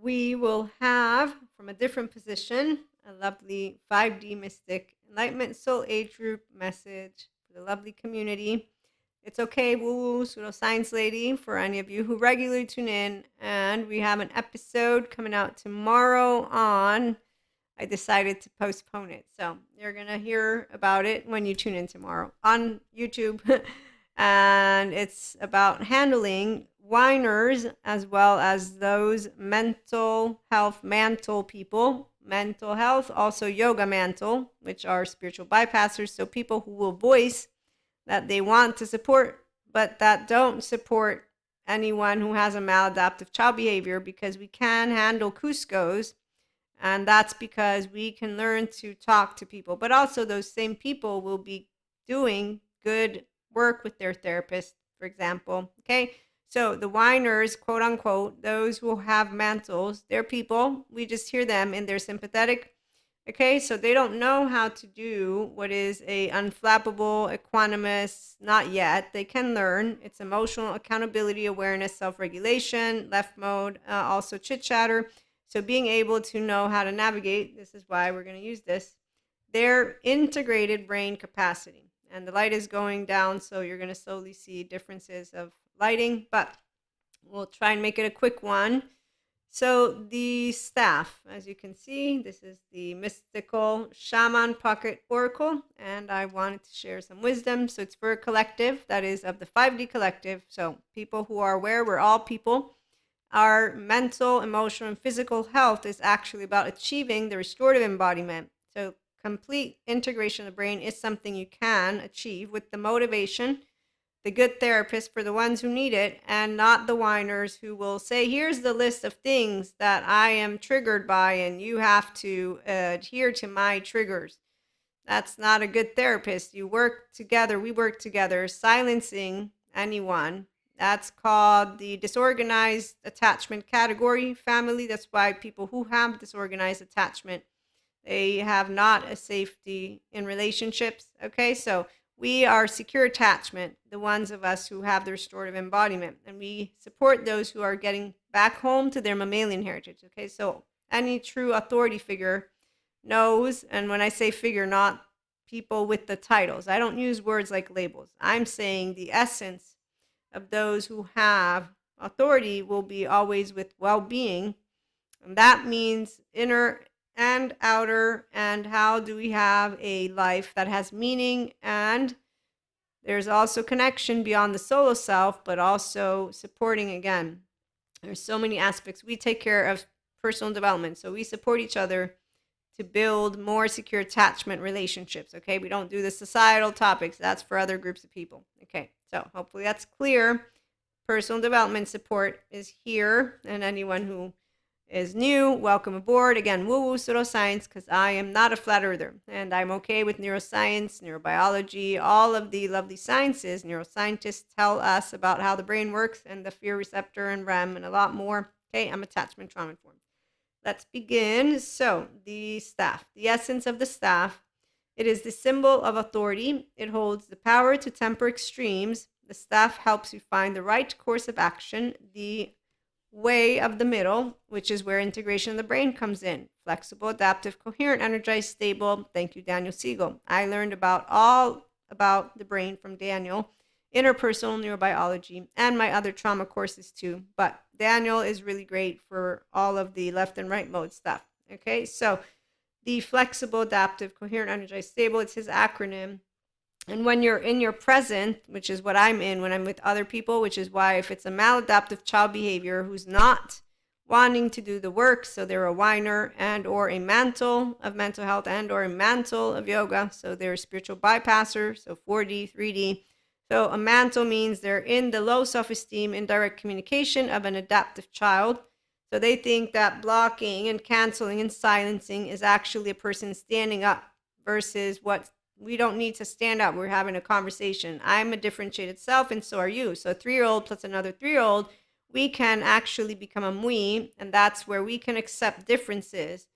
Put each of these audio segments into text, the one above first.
we will have, from a different position, a lovely 5D Mystic Enlightenment Soul Age Group message for the lovely community. It's okay, woo woo, pseudo science lady, for any of you who regularly tune in. And we have an episode coming out tomorrow on. I decided to postpone it. So you're going to hear about it when you tune in tomorrow on YouTube. And it's about handling whiners as well as those mental health mantle people. Mental health, also yoga mantle, which are spiritual bypassers. So people who will voice that they want to support, but that don't support anyone who has a maladaptive child behavior, because we can handle Cuscos. And that's because we can learn to talk to people. But also those same people will be doing good work with their therapist, for example. Okay. So the whiners, quote unquote, those who have mantles, they're people. We just hear them in their sympathetic. Okay, so they don't know how to do what is a unflappable, equanimous, not yet. They can learn. It's emotional accountability, awareness, self-regulation, left mode, also chit-chatter. So being able to know how to navigate, this is why we're going to use this, their integrated brain capacity. And the light is going down, so you're going to slowly see differences of lighting, but we'll try and make it a quick one. So the staff, as you can see, this is the mystical shaman pocket oracle, and I wanted to share some wisdom. So it's for a collective that is of the 5D collective. So people who are aware, we're all people. Our mental, emotional, and physical health is actually about achieving the restorative embodiment. So complete integration of the brain is something you can achieve with the motivation, the good therapist for the ones who need it, and not the whiners who will say, here's the list of things that I am triggered by, and you have to adhere to my triggers. That's not a good therapist. You work together, we work together, silencing anyone. That's called the disorganized attachment category family. That's why people who have disorganized attachment, they have not a safety in relationships. Okay, so we are secure attachment, the ones of us who have the restorative embodiment, and we support those who are getting back home to their mammalian heritage. Okay, so any true authority figure knows, and when I say figure, not people with the titles. I don't use words like labels. I'm saying the essence of those who have authority will be always with well-being, and that means inner and outer. And how do we have a life that has meaning? And there's also connection beyond the solo self, but also supporting. Again, there's so many aspects. We take care of personal development, so we support each other to build more secure attachment relationships. Okay, we don't do the societal topics. That's for other groups of people. Okay, so hopefully that's clear. Personal development support is here, and anyone who is new, welcome aboard. Again, woo-woo pseudoscience, because I am not a flat earther, and I'm okay with neuroscience, neurobiology, all of the lovely sciences. Neuroscientists tell us about how the brain works and the fear receptor and REM and a lot more. Okay, I'm attachment trauma informed. Let's begin. So the staff, the essence of the staff, it is the symbol of authority. It holds the power to temper extremes. The staff helps you find the right course of action, the way of the middle, which is where integration of the brain comes in. Flexible, adaptive, coherent, energized, stable. Thank you, Daniel Siegel. I learned all about the brain from Daniel, interpersonal neurobiology, and my other trauma courses too. But Daniel is really great for all of the left and right mode stuff. Okay, so the flexible, adaptive, coherent, energized, stable, it's his acronym. And when you're in your present, which is what I'm in when I'm with other people, which is why if it's a maladaptive child behavior who's not wanting to do the work, so they're a whiner and or a mantle of mental health and or a mantle of yoga, so they're a spiritual bypasser, so 4D, 3D. So a mantle means they're in the low self-esteem, indirect communication of an adaptive child. So they think that blocking and canceling and silencing is actually a person standing up, versus what we don't need to stand up. We're having a conversation. I'm a differentiated self, and so are you. So a 3-year-old plus another 3-year-old, we can actually become a mui, and that's where we can accept differences,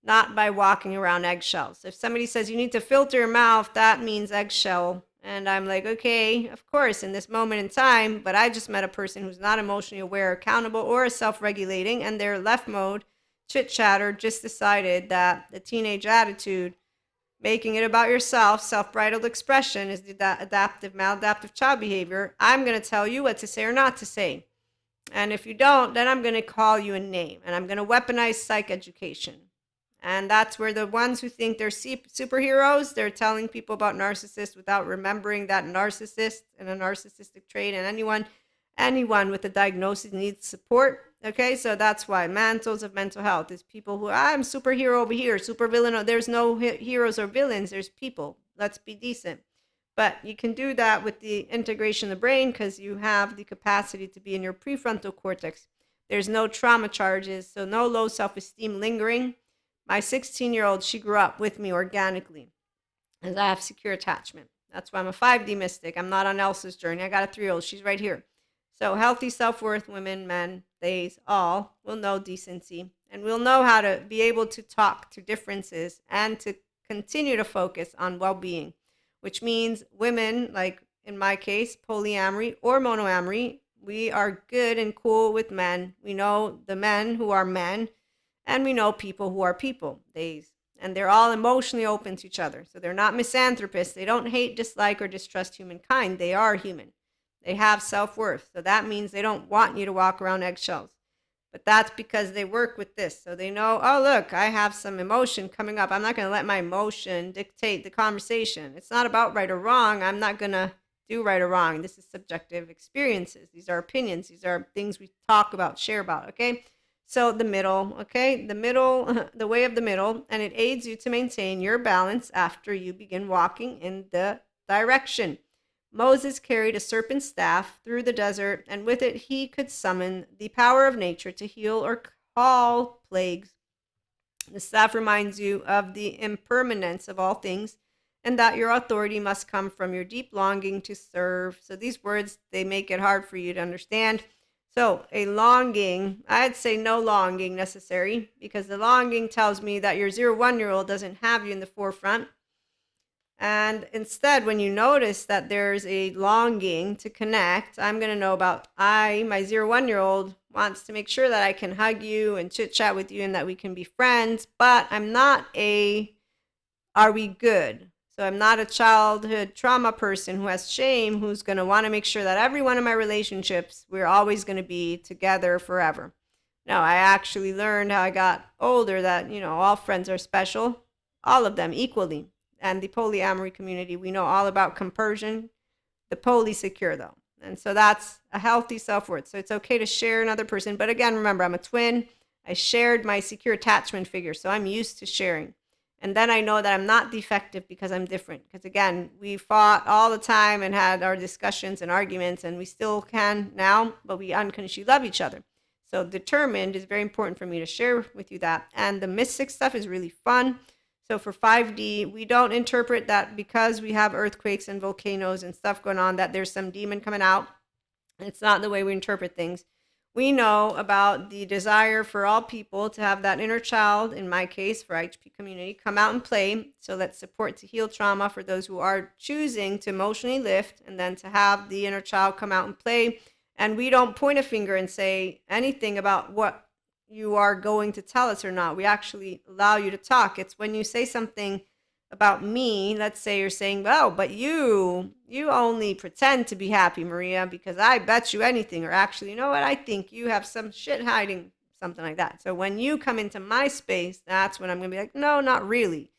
not by walking around eggshells. If somebody says you need to filter your mouth, that means eggshell And I'm like, okay, of course, in this moment in time, but I just met a person who's not emotionally aware, accountable, or self-regulating, and their left mode, chit-chatter, just decided that the teenage attitude, making it about yourself, self-bridled expression, is the adaptive, maladaptive child behavior. I'm going to tell you what to say or not to say. And if you don't, then I'm going to call you a name, and I'm going to weaponize psych education. And that's where the ones who think they're superheroes, they're telling people about narcissists without remembering that narcissist and a narcissistic trait, and anyone with a diagnosis needs support. Okay, so that's why mantles of mental health is people who, I'm superhero over here, supervillain. There's no heroes or villains. There's people. Let's be decent. But you can do that with the integration of the brain because you have the capacity to be in your prefrontal cortex. There's no trauma charges, so no low self-esteem lingering. My 16-year-old, she grew up with me organically, as I have secure attachment. That's why I'm a 5D mystic. I'm not on Elsa's journey. I got a 3-year-old. She's right here. So healthy self-worth, women, men, theys, all will know decency. And we'll know how to be able to talk to differences and to continue to focus on well-being, which means women, like in my case, polyamory or monoamory, we are good and cool with men. We know the men who are men, and we know people who are people, theys. And they're all emotionally open to each other. So they're not misanthropists. They don't hate, dislike, or distrust humankind. They are human. They have self-worth. So that means they don't want you to walk around eggshells. But that's because they work with this. So they know, oh, look, I have some emotion coming up. I'm not going to let my emotion dictate the conversation. It's not about right or wrong. I'm not going to do right or wrong. This is subjective experiences. These are opinions. These are things we talk about, share about, okay? So the middle, okay? The middle, the way of the middle, and it aids you to maintain your balance after you begin walking in the direction. Moses carried a serpent staff through the desert, and with it he could summon the power of nature to heal or call plagues. The staff reminds you of the impermanence of all things, and that your authority must come from your deep longing to serve. So these words, they make it hard for you to understand. So a longing, I'd say no longing necessary, because the longing tells me that your 0-1-year-old doesn't have you in the forefront. And instead, when you notice that there's a longing to connect, I'm going to know about my 0-1-year-old wants to make sure that I can hug you and chit chat with you and that we can be friends, but I'm not are we good? So I'm not a childhood trauma person who has shame, who's going to want to make sure that every one of my relationships, we're always going to be together forever. No, I actually learned how I got older that, all friends are special, all of them equally. And the polyamory community, we know all about compersion, the polysecure though. And so that's a healthy self-worth. So it's okay to share another person. But again, remember, I'm a twin. I shared my secure attachment figure, so I'm used to sharing. And then I know that I'm not defective because I'm different. Because again, we fought all the time and had our discussions and arguments, and we still can now, but we unconditionally love each other. So determined is very important for me to share with you that. And the mystic stuff is really fun. So for 5D, we don't interpret that because we have earthquakes and volcanoes and stuff going on that there's some demon coming out. It's not the way we interpret things. We know about the desire for all people to have that inner child, in my case, for IHP community, come out and play. So let's support to heal trauma for those who are choosing to emotionally lift, and then to have the inner child come out and play. And we don't point a finger and say anything about what you are going to tell us or not. We actually allow you to talk. It's when you say something about me, let's say you're saying, oh, but you only pretend to be happy, Maria, because I bet you anything. Or actually, you know what? I think you have some shit hiding, something like that. So when you come into my space, that's when I'm going to be like, no, not really.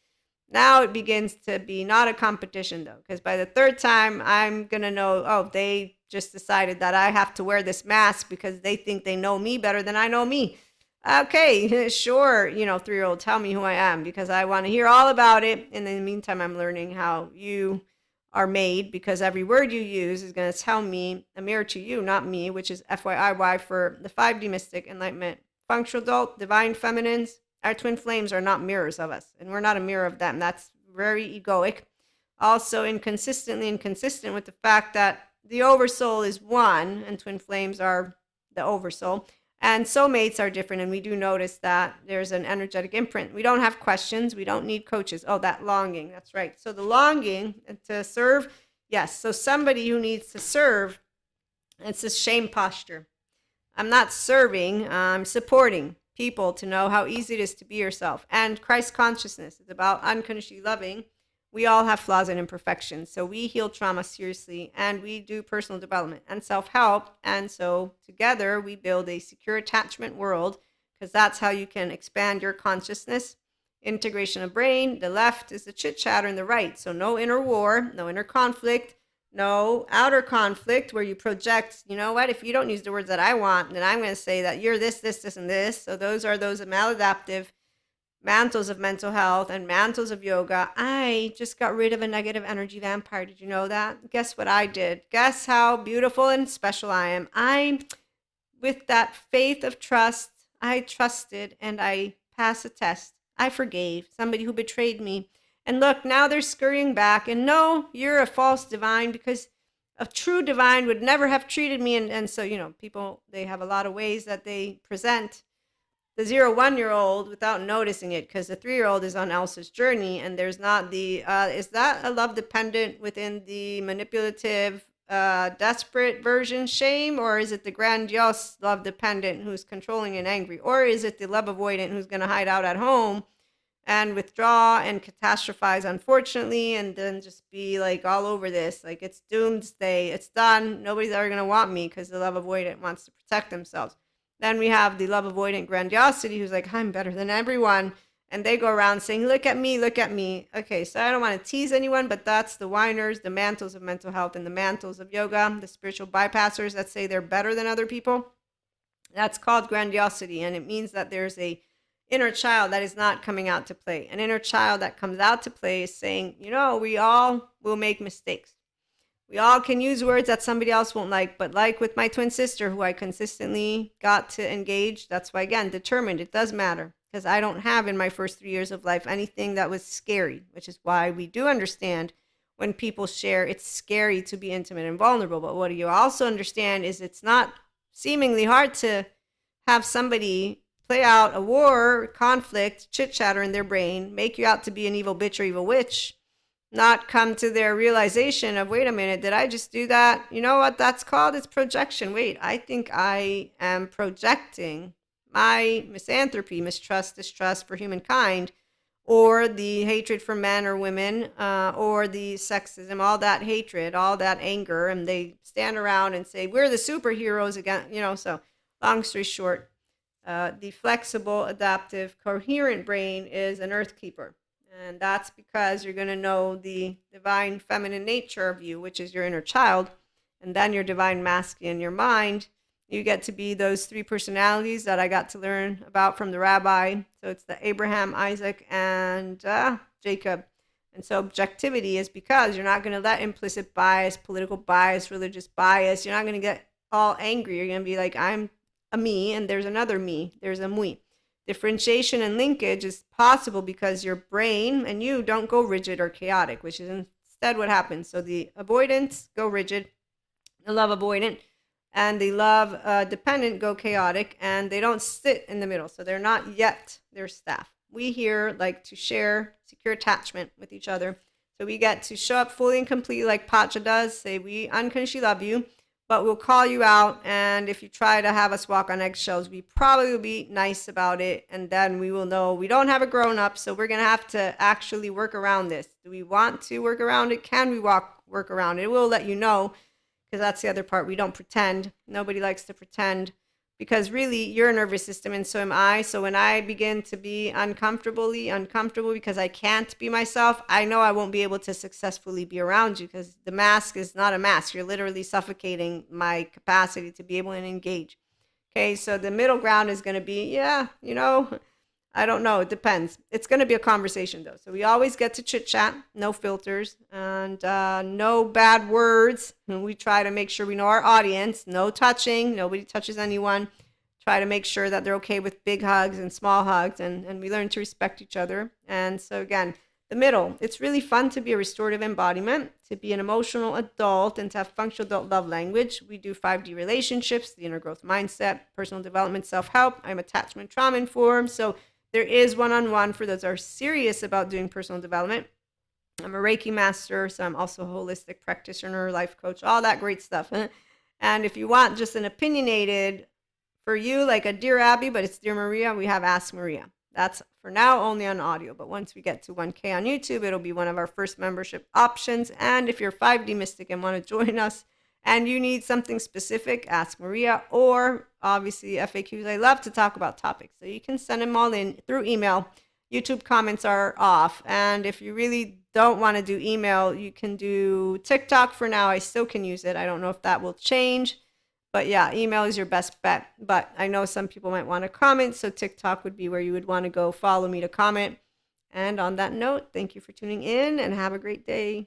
Now it begins to be not a competition though, because by the third time I'm going to know, oh, they just decided that I have to wear this mask because they think they know me better than I know me. Okay, sure, 3-year-old, tell me who I am because I want to hear all about it. And in the meantime, I'm learning how you are made, because every word you use is going to tell me, a mirror to you, not me, which is FYIY for the 5D mystic enlightenment. Functional adult, divine feminines, our twin flames are not mirrors of us, and we're not a mirror of them. That's very egoic. Also inconsistent with the fact that the oversoul is one and twin flames are the oversoul. And soulmates are different, and we do notice that there's an energetic imprint. We don't have questions. We don't need coaches. Oh, that longing. That's right. So the longing to serve Yes, so somebody who needs to serve, it's a shame posture. I'm not serving, I'm supporting people to know how easy it is to be yourself. And Christ consciousness is about unconditionally loving. We all have flaws and imperfections. So we heal trauma seriously, and we do personal development and self-help. And so together we build a secure attachment world, because that's how you can expand your consciousness. Integration of brain. The left is the chit chatter, and the right. So no inner war, no inner conflict, no outer conflict where you project, you know what, if you don't use the words that I want, then I'm going to say that you're this, and this. So those are those maladaptive mantles of mental health and mantles of yoga. I just got rid of a negative energy vampire. Did you know that? Guess what I did? Guess how beautiful and special I am. With that faith of trust, I trusted and I passed a test. I forgave somebody who betrayed me. And look, now they're scurrying back. And no, you're a false divine, because a true divine would never have treated me. And so, people, they have a lot of ways that they present the 0 1 year old without noticing it, because the 3 year old is on Elsa's journey, and there's not the is that a love dependent within the manipulative desperate version shame, or is it the grandiose love dependent who's controlling and angry, or is it the love avoidant who's going to hide out at home and withdraw and catastrophize, unfortunately, and then just be like all over this, like it's doomsday, it's done, nobody's ever going to want me, because the love avoidant wants to protect themselves. Then we have the love avoidant grandiosity who's like, I'm better than everyone. And they go around saying, look at me, look at me. Okay, so I don't want to tease anyone, but that's the whiners, the mantles of mental health, and the mantles of yoga, the spiritual bypassers that say they're better than other people. That's called grandiosity, and it means that there's a inner child that is not coming out to play. An inner child that comes out to play is saying, we all will make mistakes. We all can use words that somebody else won't like, but like with my twin sister, who I consistently got to engage, that's why, again, determined, it does matter, because I don't have in my first 3 years of life anything that was scary, which is why we do understand when people share, it's scary to be intimate and vulnerable. But what you also understand is it's not seemingly hard to have somebody play out a war, conflict, chit chatter in their brain, make you out to be an evil bitch or evil witch, not come to their realization of, wait a minute, did I just do that? You know what that's called? It's projection. Wait, I think I am projecting my misanthropy, mistrust, distrust for humankind, or the hatred for men or women, or the sexism, all that hatred, all that anger, and they stand around and say, we're the superheroes again, so long story short, the flexible, adaptive, coherent brain is an earth keeper. And that's because you're going to know the divine feminine nature of you, which is your inner child, and then your divine masculine, your mind. You get to be those 3 personalities that I got to learn about from the rabbi. So it's the Abraham, Isaac, and Jacob. And so objectivity is because you're not going to let implicit bias, political bias, religious bias, you're not going to get all angry. You're going to be like, I'm a me, and there's another me. There's a mui. Differentiation and linkage is possible because your brain and you don't go rigid or chaotic, which is instead what happens. So the avoidants go rigid, the love avoidant, and the love dependent go chaotic, and they don't sit in the middle. So they're not yet their staff. We here like to share secure attachment with each other. So we get to show up fully and completely like Pacha does, say we unconditionally love you, but we'll call you out, and if you try to have us walk on eggshells, we probably will be nice about it, and then we will know we don't have a grown-up, so we're going to have to actually work around this. Do we want to work around it? Can we work around it? We'll let you know, because that's the other part. We don't pretend. Nobody likes to pretend, because really, you're a nervous system, and so am I. So when I begin to be uncomfortable because I can't be myself, I know I won't be able to successfully be around you, because the mask is not a mask. You're literally suffocating my capacity to be able to engage. Okay, so the middle ground is going to be, I don't know. It depends. It's going to be a conversation, though. So we always get to chit chat, no filters, and no bad words. And we try to make sure we know our audience. No touching. Nobody touches anyone. Try to make sure that they're okay with big hugs and small hugs. And we learn to respect each other. And so, again, the middle. It's really fun to be a restorative embodiment, to be an emotional adult, and to have functional adult love language. We do 5D relationships, the inner growth mindset, personal development, self-help. I'm attachment trauma informed. So there is one-on-one for those who are serious about doing personal development. I'm a Reiki master, so I'm also a holistic practitioner, life coach, all that great stuff. And if you want just an opinionated for you, like a Dear Abby, but it's Dear Maria, we have Ask Maria. That's for now only on audio, but once we get to 1K on YouTube, it'll be one of our first membership options. And if you're 5D Mystic and want to join us and you need something specific, Ask Maria, or obviously FAQs. I love to talk about topics, so you can send them all in through email. YouTube comments are off. And if you really don't want to do email, you can do TikTok for now. I still can use it. I don't know if that will change. But yeah, email is your best bet. But I know some people might want to comment, so TikTok would be where you would want to go follow me to comment. And on that note, thank you for tuning in and have a great day.